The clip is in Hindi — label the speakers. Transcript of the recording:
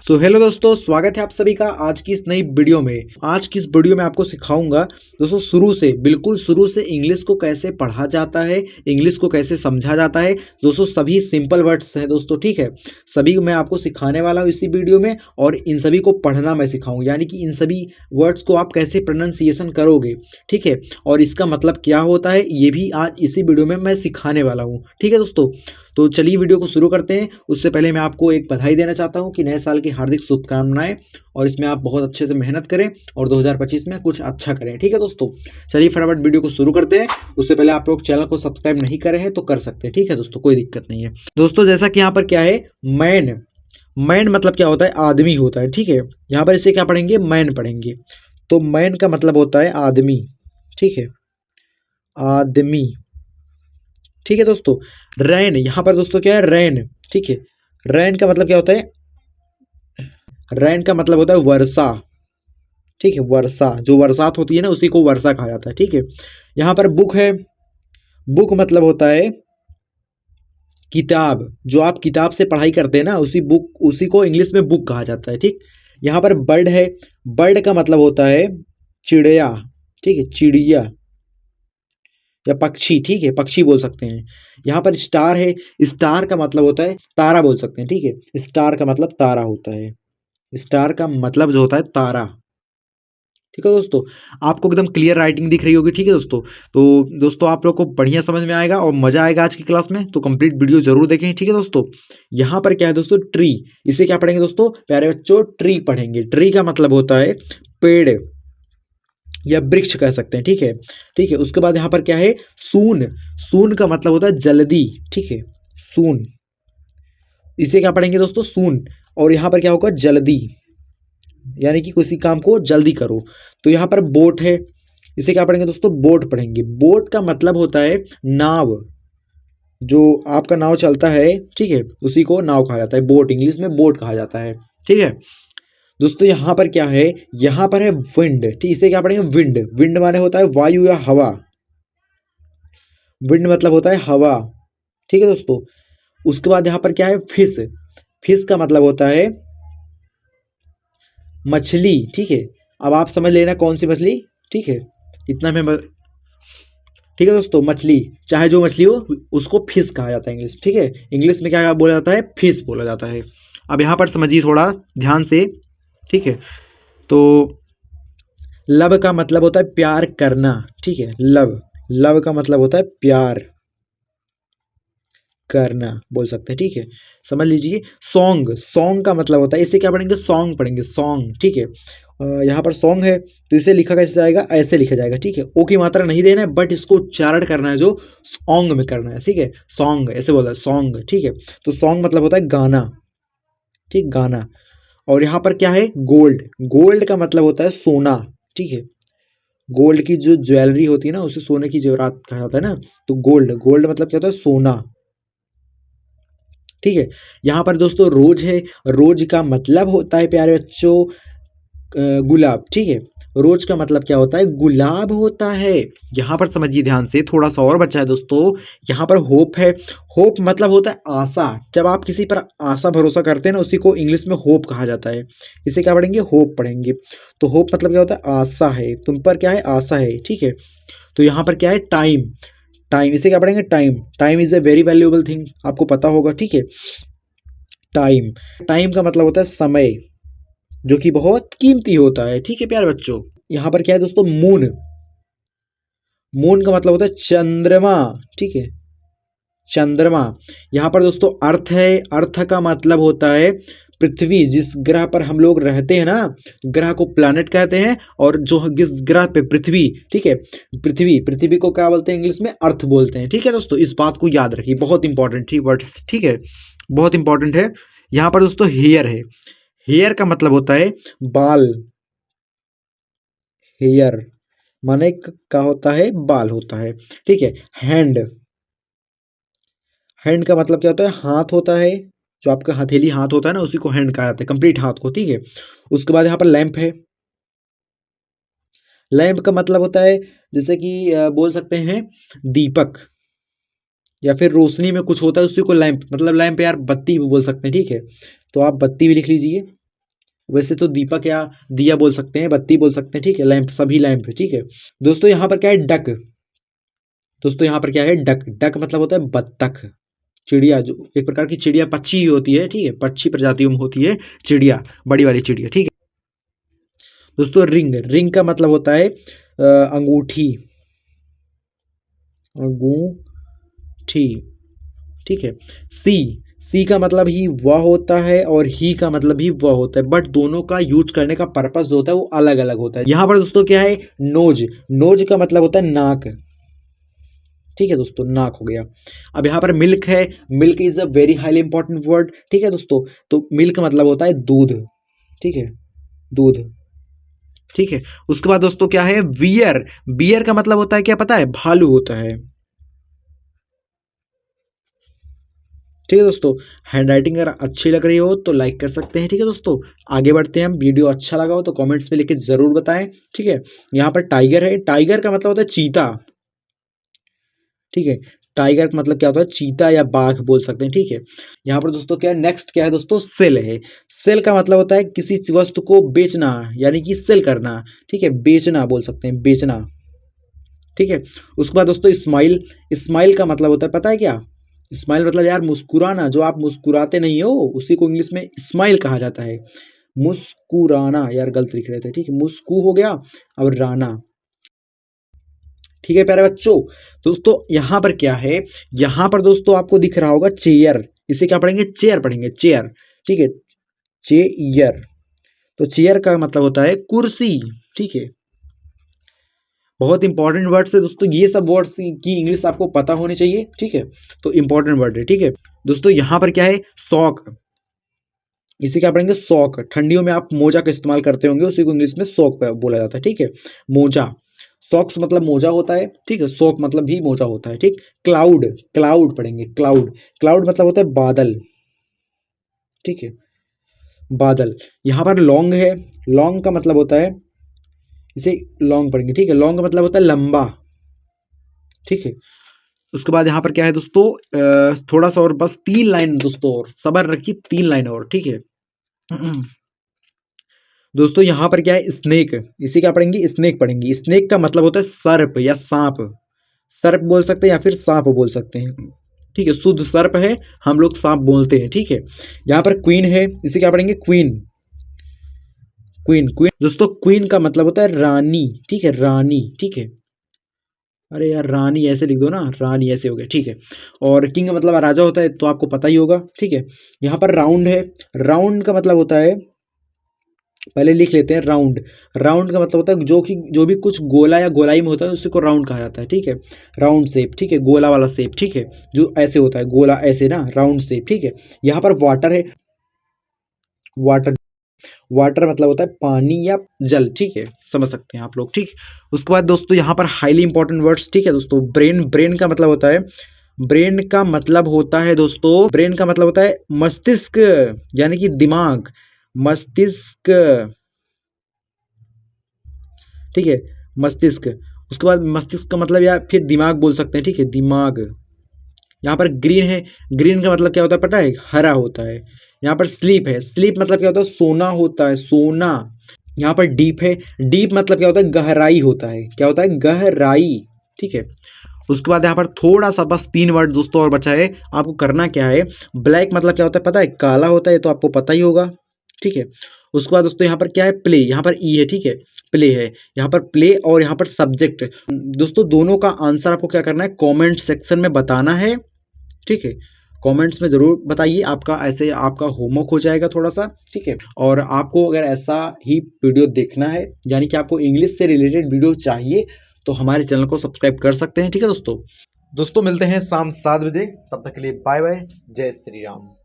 Speaker 1: सो हेलो दोस्तों, स्वागत है आप सभी का आज की इस नई वीडियो में। आज की इस वीडियो में आपको सिखाऊंगा दोस्तों बिल्कुल शुरू से इंग्लिश को कैसे पढ़ा जाता है, इंग्लिश को कैसे समझा जाता है। दोस्तों सभी सिंपल वर्ड्स हैं दोस्तों, ठीक है। सभी मैं आपको सिखाने वाला हूँ इसी वीडियो में, और इन सभी को पढ़ना मैं सिखाऊंगा, यानी कि इन सभी वर्ड्स को आप कैसे प्रोनाउंसिएशन करोगे, ठीक है। और इसका मतलब क्या होता है ये भी आज इसी वीडियो में मैं सिखाने वाला हूँ, ठीक है दोस्तों। तो चलिए वीडियो को शुरू करते हैं। उससे पहले मैं आपको एक बधाई देना चाहता हूं कि नए साल की हार्दिक शुभकामनाएं, और इसमें आप बहुत अच्छे से मेहनत करें और 2025 में कुछ अच्छा करें, ठीक है दोस्तों। चलिए फटाफट वीडियो को शुरू करते हैं। उससे पहले आप लोग चैनल को सब्सक्राइब नहीं करे हैं तो कर सकते हैं, ठीक है दोस्तों, कोई दिक्कत नहीं है। दोस्तों जैसा कि यहाँ पर क्या है, मैन। मैन मतलब क्या होता है, आदमी होता है, ठीक है। यहाँ पर इसे क्या पढ़ेंगे, मैन पढ़ेंगे। तो मैन का मतलब होता है आदमी, ठीक है, आदमी, ठीक है दोस्तों। रैन, यहाँ पर दोस्तों क्या है, रैन, ठीक है। रैन का मतलब क्या होता है, रैन का मतलब होता है वर्षा, ठीक है। वर्षा, जो बरसात होती है ना उसी को वर्षा कहा जाता है, ठीक है। यहाँ पर बुक है। बुक मतलब होता है किताब, जो आप किताब से पढ़ाई करते हैं ना उसी को इंग्लिश में बुक कहा जाता है, ठीक। यहाँ पर बर्ड है। बर्ड का मतलब होता है चिड़िया, ठीक है, चिड़िया या पक्षी, ठीक है, पक्षी बोल सकते हैं। यहाँ पर स्टार है। स्टार का मतलब होता है तारा बोल सकते हैं, ठीक है। स्टार का मतलब तारा होता है। स्टार का मतलब जो होता है तारा, ठीक है दोस्तों। आपको एकदम क्लियर राइटिंग दिख रही होगी, ठीक है दोस्तों। तो दोस्तों आप लोग को बढ़िया समझ में आएगा और मजा आएगा आज की क्लास में, तो कंप्लीट वीडियो जरूर देखें, ठीक है दोस्तों। यहाँ पर क्या है दोस्तों, ट्री। इसे क्या पढ़ेंगे दोस्तों, प्यारे बच्चों, ट्री पढ़ेंगे। ट्री का मतलब होता है पेड़ या वृक्ष कह सकते हैं, ठीक है, ठीक है। उसके बाद यहाँ पर क्या है, सून। सून का मतलब होता है जल्दी, ठीक है, सून। इसे क्या पढ़ेंगे दोस्तों, सून। और यहाँ पर क्या होगा, जल्दी, यानी कि किसी काम को जल्दी करो। तो यहाँ पर बोट है। इसे क्या पढ़ेंगे दोस्तों, बोट पढ़ेंगे। बोट का मतलब होता है नाव, जो आपका नाव चलता है, ठीक है, उसी को नाव कहा जाता है। बोट, इंग्लिश में बोट कहा जाता है, ठीक है दोस्तों। यहाँ पर क्या है, यहाँ पर है विंड, ठीक। इसे क्या पढ़ेंगे, विंड। विंड माने होता है वायु या हवा। विंड मतलब होता है हवा, ठीक है दोस्तों। उसके बाद यहाँ पर क्या है, फिश। फिश का मतलब होता है मछली, ठीक है। अब आप समझ लेना कौन सी मछली, ठीक है, इतना मैं ठीक है दोस्तों। मछली, चाहे जो मछली हो उसको फिश कहा जाता है इंग्लिश, ठीक है। इंग्लिश में क्या बोला जाता है, फिश बोला जाता है। अब यहाँ पर समझिए थोड़ा ध्यान से, ठीक है। तो लव का मतलब होता है प्यार करना, ठीक है। लव, लव का मतलब होता है प्यार करना बोल सकते हैं, ठीक है, समझ लीजिए। सॉन्ग, सॉन्ग का मतलब होता है, इसे क्या पढ़ेंगे, सॉन्ग पढ़ेंगे, सॉन्ग, ठीक है। यहाँ पर सॉन्ग है तो इसे लिखा कैसे जाएगा, ऐसे लिखा जाएगा, ठीक है। ओ की मात्रा नहीं देना है, बट इसको उच्चारण करना है जो सॉन्ग में करना है, ठीक है। सॉन्ग ऐसे बोला, सॉन्ग, ठीक है। तो सॉन्ग मतलब होता है गाना, ठीक, गाना। और यहाँ पर क्या है, गोल्ड। गोल्ड का मतलब होता है सोना, ठीक है। गोल्ड की जो ज्वेलरी होती है ना उसे सोने की जेवरात कहा जाता है ना। तो गोल्ड, गोल्ड मतलब क्या होता है, सोना, ठीक है। यहाँ पर दोस्तों रोज है। रोज का मतलब होता है प्यारे बच्चों गुलाब, ठीक है। रोज का मतलब क्या होता है, गुलाब होता है। यहाँ पर समझिए ध्यान से, थोड़ा सा और बचा है दोस्तों। यहाँ पर होप है। होप मतलब होता है आशा। जब आप किसी पर आशा भरोसा करते हैं ना उसी को इंग्लिश में होप कहा जाता है। इसे क्या पढ़ेंगे, होप पढ़ेंगे। तो होप मतलब क्या होता है, आशा है, तुम पर क्या है, आशा है, ठीक है। तो यहाँ पर क्या है, टाइम। टाइम, इसे क्या पढ़ेंगे, time. Time is a very valuable thing, आपको पता होगा, ठीक है। टाइम, टाइम का मतलब होता है समय, जो कि बहुत कीमती होता है, ठीक है प्यारे बच्चों। यहाँ पर क्या है दोस्तों, मून। मून का मतलब होता है चंद्रमा, ठीक है, चंद्रमा। यहाँ पर दोस्तों अर्थ है। अर्थ का मतलब होता है पृथ्वी, जिस ग्रह पर हम लोग रहते हैं ना, ग्रह को प्लैनेट कहते हैं। और जो जिस ग्रह पे, पृथ्वी, ठीक है, पृथ्वी, पृथ्वी को क्या बोलते हैं इंग्लिश में, अर्थ बोलते हैं, ठीक है दोस्तों। इस बात को याद रखिए, बहुत इंपॉर्टेंट थी वर्ड्स, ठीक है, बहुत इंपॉर्टेंट है। यहाँ पर दोस्तों हेयर है। हेयर का मतलब होता है बाल। हेयर माने का होता है बाल होता है, ठीक है। हैंड, हैंड का मतलब क्या होता है, हाथ होता है। जो आपका हथेली हाथ होता है ना उसी को हैंड कहा जाता है, कंप्लीट हाथ को, ठीक है। उसके बाद यहाँ पर लैंप है। लैंप का मतलब होता है जैसे कि बोल सकते हैं दीपक, या फिर रोशनी में कुछ होता है उसी को लैंप, मतलब लैंप यार बत्ती भी बोल सकते हैं, ठीक है। तो आप बत्ती भी लिख लीजिए। वैसे तो दीपक या दिया बोल सकते हैं, बत्ती बोल सकते हैं, ठीक है, लैंप, सभी लैंप, ठीक है। दोस्तों यहाँ पर क्या है, डक। दोस्तों यहाँ पर क्या है, डक। डक मतलब होता है बत्तख, चिड़िया, जो एक प्रकार की चिड़िया, पक्षी ही होती है, ठीक है, पक्षी प्रजातियों में होती है चिड़िया, बड़ी वाली चिड़िया, ठीक है। दोस्तों रिंग। रिंग का मतलब होता है अंगूठी, अंगूठी, ठीक है। सी। सी का मतलब ही वह होता है और ही का मतलब ही वह होता है, बट दोनों का यूज करने का पर्पस जो होता है वो अलग अलग होता है। यहाँ पर दोस्तों क्या है, नोज। नोज का मतलब होता है नाक, ठीक है दोस्तों, नाक हो गया। अब यहाँ पर मिल्क है। Milk is a very highly important word, ठीक है दोस्तों। तो मिल्क मतलब होता है दूध, ठीक है, दूध, ठीक है। उसके बाद दोस्तों क्या है, बियर। बियर का मतलब होता है क्या पता है, भालू होता है, ठीक है दोस्तों। हैंड राइटिंग अगर अच्छी लग रही हो तो लाइक कर सकते हैं, ठीक है दोस्तों। आगे बढ़ते हैं हम। वीडियो अच्छा लगा हो तो कमेंट्स में लिख के जरूर बताएं, ठीक है। यहाँ पर टाइगर है। टाइगर का मतलब होता है चीता, ठीक है। टाइगर का मतलब क्या होता है, चीता या बाघ बोल सकते हैं, ठीक है। यहाँ पर दोस्तों क्या है, नेक्स्ट क्या है दोस्तों, सेल है। सेल का मतलब होता है किसी वस्तु को बेचना, यानी कि सेल करना, ठीक है, बेचना बोल सकते हैं, बेचना, ठीक है। उसके बाद दोस्तों स्माइल। स्माइल का मतलब होता है पता है क्या, स्माइल मतलब यार मुस्कुराना, जो आप मुस्कुराते नहीं हो उसी को इंग्लिश में स्माइल कहा जाता है। मुस्कुराना, यार गलत लिख रहे थे, ठीक है, मुस्कू हो गया, अब राना, ठीक है प्यारे बच्चों। दोस्तों यहाँ पर क्या है, यहाँ पर दोस्तों आपको दिख रहा होगा चेयर, इसे क्या पढ़ेंगे, चेयर पढ़ेंगे, चेयर, ठीक है, चेयर। तो चेयर का मतलब होता है कुर्सी, ठीक है। बहुत इंपॉर्टेंट वर्ड्स है दोस्तों, ये सब वर्ड्स की इंग्लिश आपको पता होनी चाहिए, ठीक है। तो इंपॉर्टेंट वर्ड है, ठीक है दोस्तों। यहाँ पर क्या है, सॉक। इसे क्या पढ़ेंगे, सॉक। ठंडियों में आप मोजा का इस्तेमाल करते होंगे, उसी को इंग्लिश में सॉक बोला जाता है, ठीक है, मोजा। सॉक्स मतलब मोजा होता है, ठीक है, सॉक मतलब भी मोजा होता है, ठीक। क्लाउड। क्लाउड पढ़ेंगे, क्लाउड। क्लाउड मतलब होता है बादल, ठीक है, बादल। यहाँ पर लॉन्ग है। लॉन्ग का मतलब होता है, इसे लॉन्ग पढ़ेंगे, ठीक है, लॉन्ग का मतलब होता है लंबा, ठीक है। उसके बाद यहाँ पर क्या है दोस्तों, थोड़ा सा और, बस 3 लाइन दोस्तों, और सबर रखिए, 3 लाइन और, ठीक है। दोस्तों यहाँ पर क्या है, स्नेक। इसे क्या पढ़ेंगे, स्नेक पढ़ेंगे। स्नेक का मतलब होता है सर्प या सांप, सर्प बोल सकते हैं या फिर सांप बोल सकते हैं, ठीक है, शुद्ध सर्प है, हम लोग सांप बोलते हैं, ठीक है। यहाँ पर क्वीन है। इसे क्या पढ़ेंगे, क्वीन। क्वीन, क्वीन दोस्तों, क्वीन का मतलब होता है रानी, ठीक है, रानी, ठीक है। अरे यार रानी ऐसे लिख दो ना, रानी ऐसे हो गया, ठीक है। और किंग का मतलब राजा होता है, तो आपको पता ही होगा, ठीक है। यहाँ पर राउंड है। राउंड का मतलब होता है, पहले लिख लेते हैं, राउंड। राउंड का मतलब होता है जो भी कुछ गोला या गोलाई में होता है उसी को राउंड कहा जाता है, ठीक है। राउंड शेप, ठीक है, गोला वाला शेप, ठीक है, जो ऐसे होता है गोला ऐसे ना, राउंड शेप, ठीक है। यहाँ पर वाटर है। वाटर। वाटर मतलब होता है पानी या जल, ठीक है, समझ सकते हैं आप लोग, ठीक। उसके बाद दोस्तों यहाँ पर हाईली इंपॉर्टेंट वर्ड्स, ठीक है दोस्तों। ब्रेन। ब्रेन का मतलब होता है, ब्रेन का मतलब होता है दोस्तों, ब्रेन का मतलब होता है मस्तिष्क, यानी कि दिमाग, मस्तिष्क, ठीक है, मस्तिष्क। उसके बाद मस्तिष्क का मतलब या फिर दिमाग बोल सकते हैं, ठीक है, दिमाग। यहाँ पर ग्रीन है। ग्रीन का मतलब क्या होता है पता है, हरा होता है। यहाँ पर स्लीप है। स्लीप मतलब क्या होता है, सोना होता है, सोना। यहाँ पर डीप है। डीप मतलब क्या होता है, गहराई होता है, क्या होता है, गहराई, ठीक है। उसके बाद यहाँ पर थोड़ा सा बस 3 वर्ड दोस्तों और बचा है, आपको करना क्या है। ब्लैक मतलब क्या होता है पता है, काला होता है, तो आपको पता ही होगा, ठीक है। उसके बाद दोस्तों यहाँ पर क्या है, प्ले। यहाँ पर ई है, ठीक है, प्ले है। यहाँ पर प्ले और यहाँ पर सब्जेक्ट। दोस्तों दोनों का आंसर आपको क्या करना है, कमेंट सेक्शन में बताना है, ठीक है। कमेंट्स में ज़रूर बताइए, आपका ऐसे आपका होमवर्क हो जाएगा थोड़ा सा, ठीक है। और आपको अगर ऐसा ही वीडियो देखना है, यानी कि आपको इंग्लिश से रिलेटेड वीडियो चाहिए, तो हमारे चैनल को सब्सक्राइब कर सकते हैं, ठीक है दोस्तों। दोस्तों मिलते हैं शाम 7 बजे, तब तक के लिए बाय बाय, जय श्री राम।